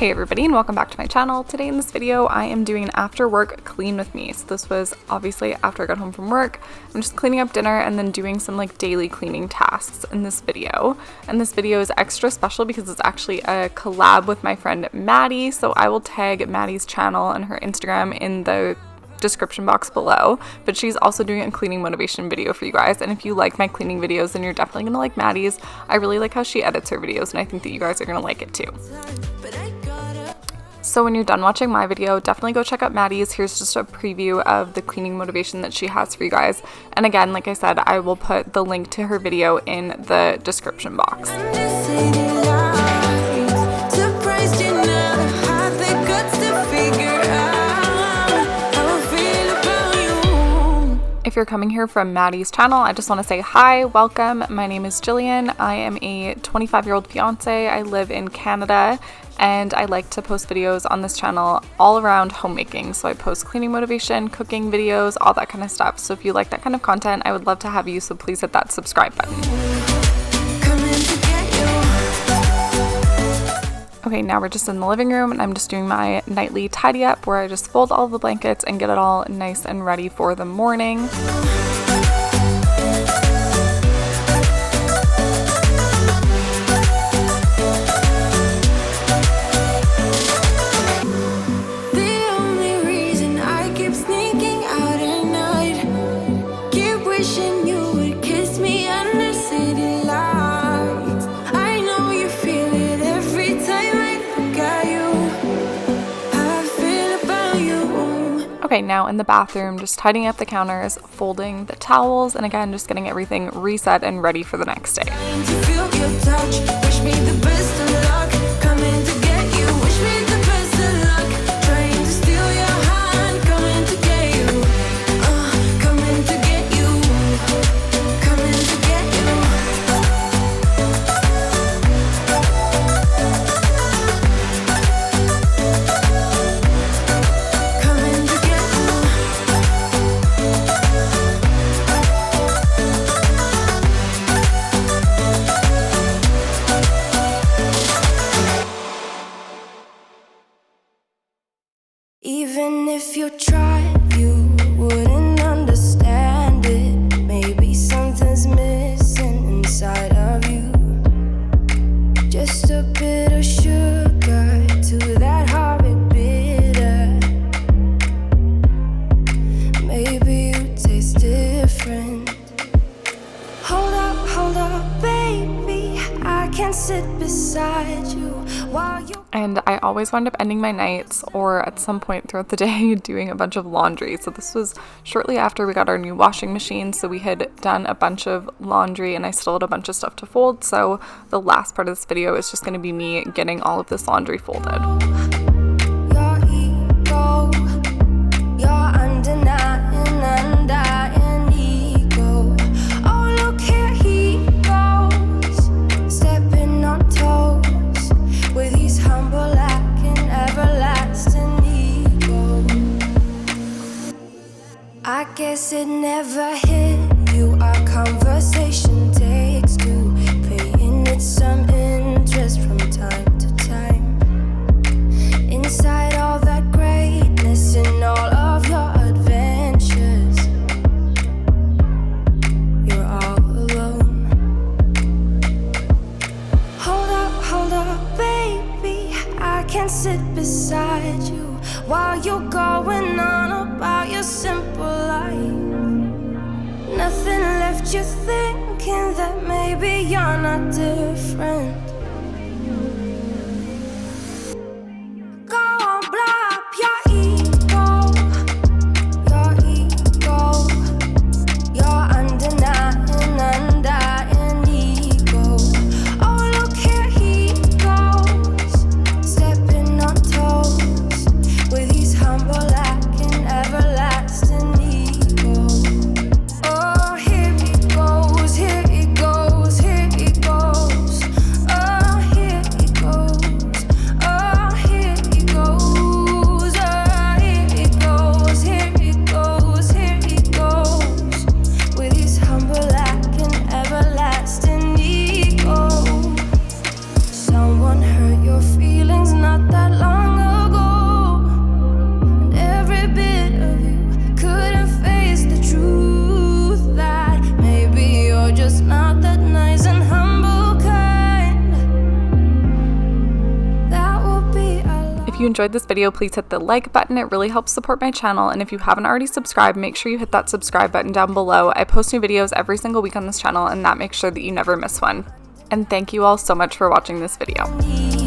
Hey everybody, and welcome back to my channel. Today in this video I am doing an after work clean with me. So this was obviously after I got home from work. I'm just cleaning up dinner and then doing some like daily cleaning tasks in this video. And this video is extra special because it's actually a collab with my friend Maddie. So I will tag Maddie's channel and her Instagram in the description box below, but she's also doing a cleaning motivation video for you guys. And if you like my cleaning videos, then you're definitely gonna like Maddie's. I really like how she edits her videos, and I think that you guys are gonna like it too. So when you're done watching my video, definitely go check out Maddie's. Here's just a preview of the cleaning motivation that she has for you guys. And again, like I said, I will put the link to her video in the description box. If you're coming here from Maddie's channel, I just want to say hi, welcome. My name is Jillian. I am a 25-year-old fiance. I live in Canada, and I like to post videos on this channel all around homemaking. So I post cleaning motivation, cooking videos, all that kind of stuff. So if you like that kind of content, I would love to have you, so please hit that subscribe button. Okay, now we're just in the living room and I'm just doing my nightly tidy up where I just fold all the blankets and get it all nice and ready for the morning. Okay, now in the bathroom, just tidying up the counters, folding the towels, and again, just getting everything reset and ready for the next day. Even if you tried, you wouldn't understand it. Maybe something's missing inside of you. Just a bit of sugar to that horrid bitter. Maybe you taste different. Hold up, baby. I can sit beside you while you. And I always wind up ending my nights or at some point throughout the day doing a bunch of laundry. So this was shortly after we got our new washing machine. So we had done a bunch of laundry and I still had a bunch of stuff to fold. So the last part of this video is just going to be me getting all of this laundry folded. I guess it never hit you. Our conversation takes two, paying it some interest from time to time. Inside all that greatness and all of your adventures, you're all alone. Hold up, baby. I can sit beside you while you're going on about your simple life. Nothing left you thinking that maybe you're not different. Go on, blow up your ego, your undying ego. Oh, look here he goes, stepping on toes with his humble acting, everlasting ego. Oh, here he goes, here he goes, here he goes. Oh. you enjoyed this video, please hit the like button. It really helps support my channel. And if you haven't already subscribed, make sure you hit that subscribe button down below. I post new videos every single week on this channel, and that makes sure that you never miss one. And thank you all so much for watching this video.